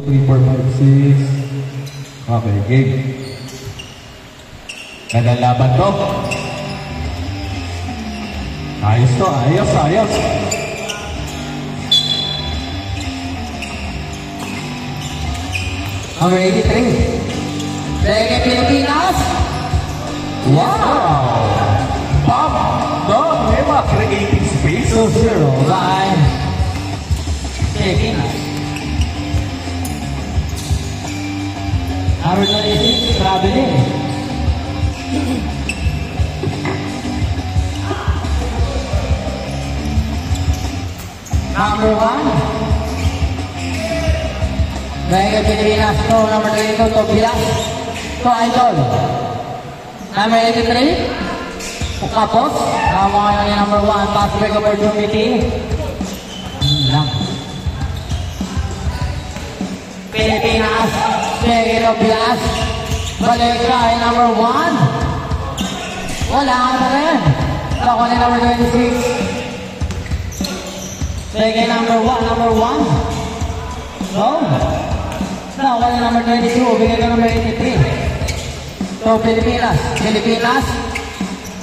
3, 4, 5, 6. Okay, game. Gandang laban to. Ayos to, ayos, ayos. Number 83. Second Pilipinas. Wow! Bob Nueva creating space. 2-0 by Pilipinas. Number 26, traveling. Number 1. Second Pilipinas. To number 22, Tobias. To Idol. Number 83. Kapos. Tama ngayon yung number 1. Pass break opportunity. Lang. Pilipinas. Second Tobias. Balik kay number 1. Wala na rin. Ako na number 26. Second number 1. Number 1. No. Ako na number 22. Bigay ka number 83. So, Pilipinas. Pilipinas.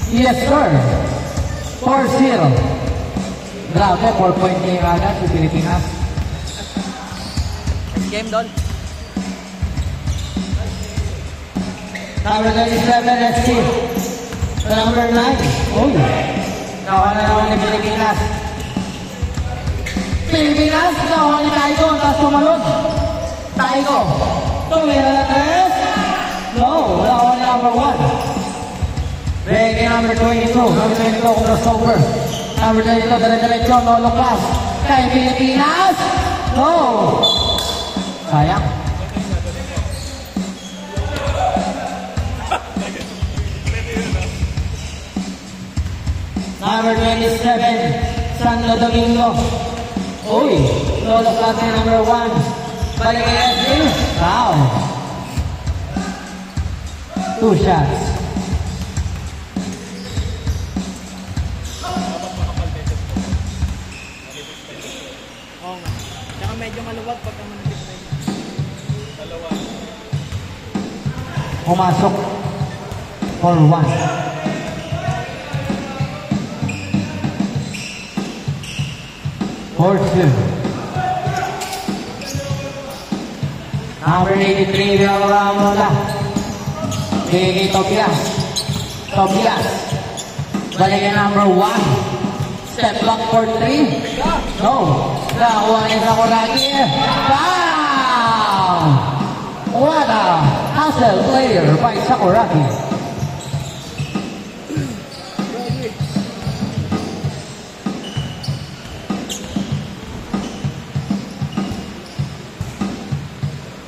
Yes, sir. 4-0. Grabe, 4-point game agad si Pilipinas. Game doon. Number 27, let's see. So, number 9. Uy. Nakuha na naman ni Pilipinas. Pilipinas, nakuha ni Taigo. Tapos tumalon. Taigo. Tumira na 3. No, nakuha ni number 1. Break number 22. Number 22, crossover. Number 22, dala-diretso, no long pass. Kay Pilipinas. No. Sayang. Number 27, Santo Domingo. Uy, lolo pass na number 1. Balik kay SG. Wow. 2 shots. Oo nga. Tsaka medyo maluwag pagka managit na yun. Dalawa. Pumasok. 4-1. Number 83, Villarreal. Bigay Tobias. Tobias. Balik kay number 1. Step back for 3. No. Nakuha ni Sakuragi. Wow! What a hustle player by Sakuragi.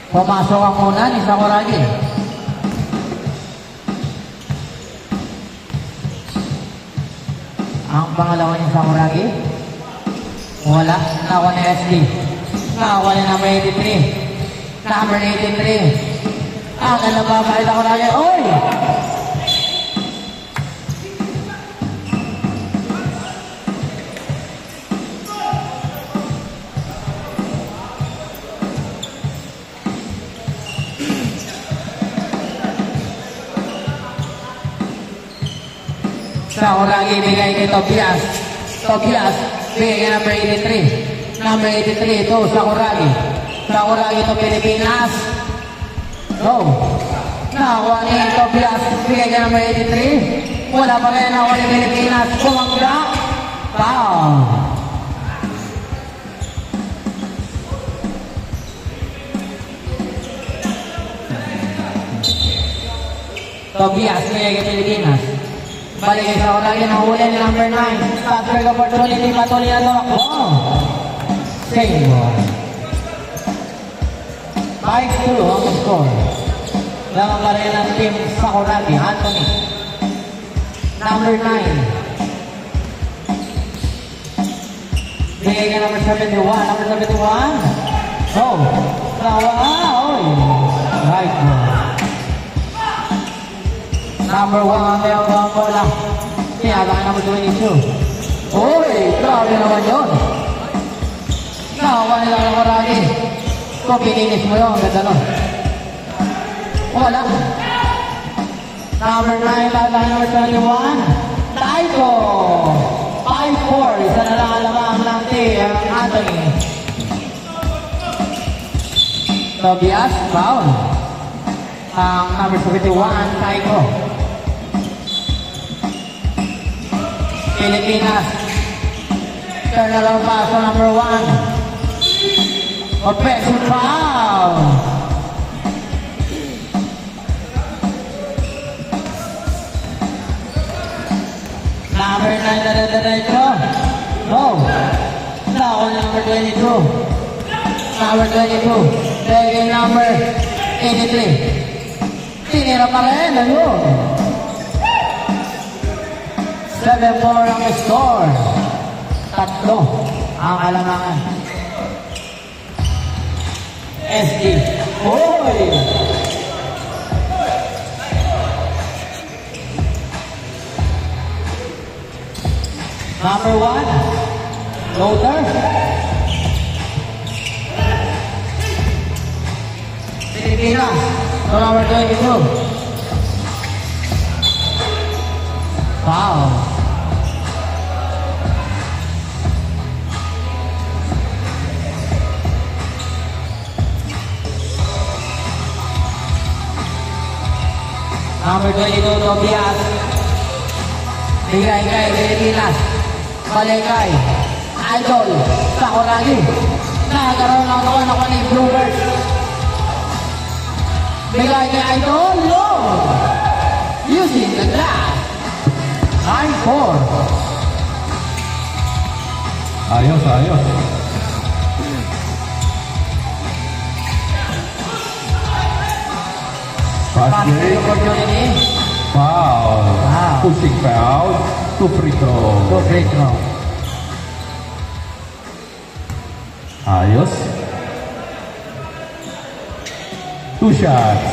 Pumasok ang una ni Sakuragi. Ang pangalawa ni Sakuragi. Wala. Nakuha ni SD. Nakuha ni number 83. Number 83. Ang nababay Sakuragi. Oy! Sakuragi bigay kay Tobias. Tobias bigay kay number 83. Number 83 ito Sakuragi. Sakuragi ito Pilipinas. Go. Nakuha ni Tobias bigay kay number 83. Wala pa kaya nakuha ni Pilipinas. Kumangga. Foul. Tobias bigay kay Pilipinas. Balik sa Sakuragi, nahuli ni number 9. Fast break opportunity, patuloy na ito. Oh! Save. 5-2 ang score. Lamang pa rin ang team Sakuragi, Anthony. Number 9. Bigay ka number 71. Number 71. Oh! Tawa! Oy! Right ball. Number 1 ang mayroon bola. Tiyaba ka number 22. Uy! Grabe naman yun. Nakuha nila ng Sakuragi. Kung pininis mo yun, ang ganda nun. Wala. Number 9, line number 21. Taiko. 5-4. Isa na lang alamang ng team, Anthony. Tobias, foul. Ang number 71, Taiko. Pilipinas. Turnaround pass on number 1. Offensive foul. Number 9 na diretso. No. Now on number 22. Number 22. Taking number 83. Tinira pa rin. Ayun. 7-4 ang score. 3 ang alangan. SD. Hoy! Number 1. Loader. Pilipinas. So number 22. Wow. Number 22, Tobias. Bigay kay Pilipinas. Balik kay Idol. Sakuragi. Nagkaroon ng kawan ako ni Bluebird. Bigay kay Idol. Low. Using the glass. 9-4. Ayos, ayos. Fast break. Opportunity. Foul. Wow. Pushing foul. 2 free throw. Go free throw. Ayos. 2 shots.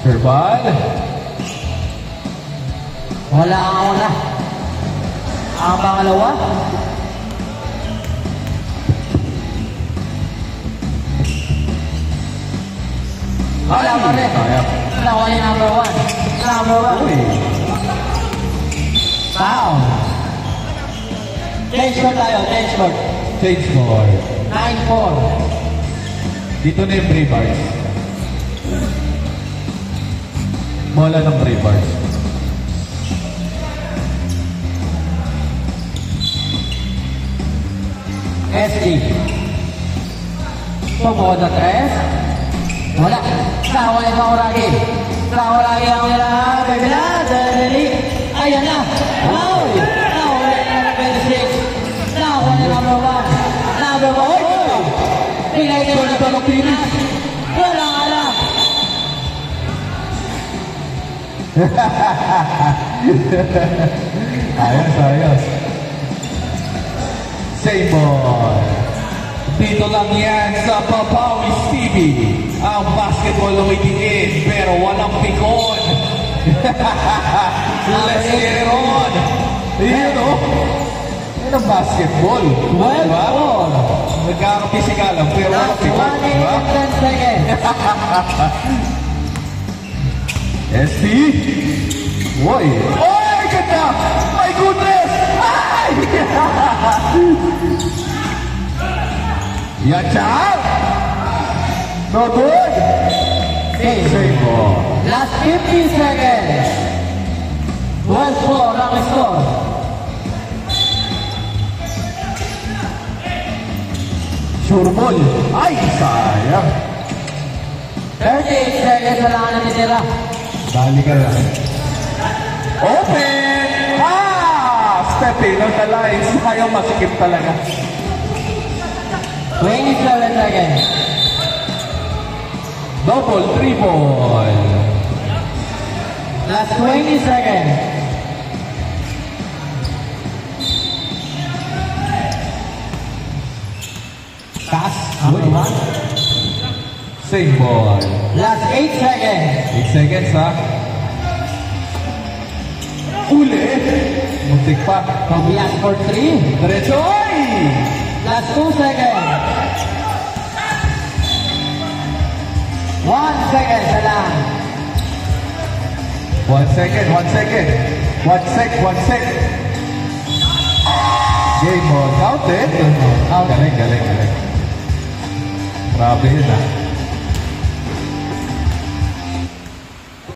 Verbal. Wala ang una. Ang pangalawa. Wala pa rin. Nakuha yung number 1. Number 1. Uy. Foul. Change court tayo. Change court. Change score. 9-4. Dito na yung free bars. Bola ng free bars. SD. Tumuha na 3. Wala. Nakuha yung Sakuragi. Sakuragi ang nila. Bebila. Dali. Ayan na. Foul. Nakuha yung number 26. Nakuha yung number 1. Number 1. Pinay ko na Pilipinas. Wala nga lang. Ayos, ayos. Same ball. Dito lang yan sa Papawis TV. Ang basketball umitingin pero walang pikon. Let's get it on. Yun o. Yan ang basketball. Well, Diba? Nagkakapisikalan pero walang Last pikon. 1 Diba? minute and 10 seconds. ST. Uy. Oy, ganda! My goodness! Ay! Yachar! No good! Same ball. Last 15 seconds. 12-4 ang score. Sure ball. Ay, sayang. 38 seconds na lang ang natitira. Dali ka lang. Open! Step in on the lines. Ayaw masikip talaga. 27 seconds. Double, 3 ball. Last 20 seconds. Pass. Uy. Same ball. Last 8 seconds. 8 seconds, ha? Uli! Muntik pa. Tobias for 3. Diretso! Oy! Last 2 seconds. 1 second na lang. 1 second, 1 second. 1 sec. Game on. Counted. Counted. Galing. Grabe yun ah.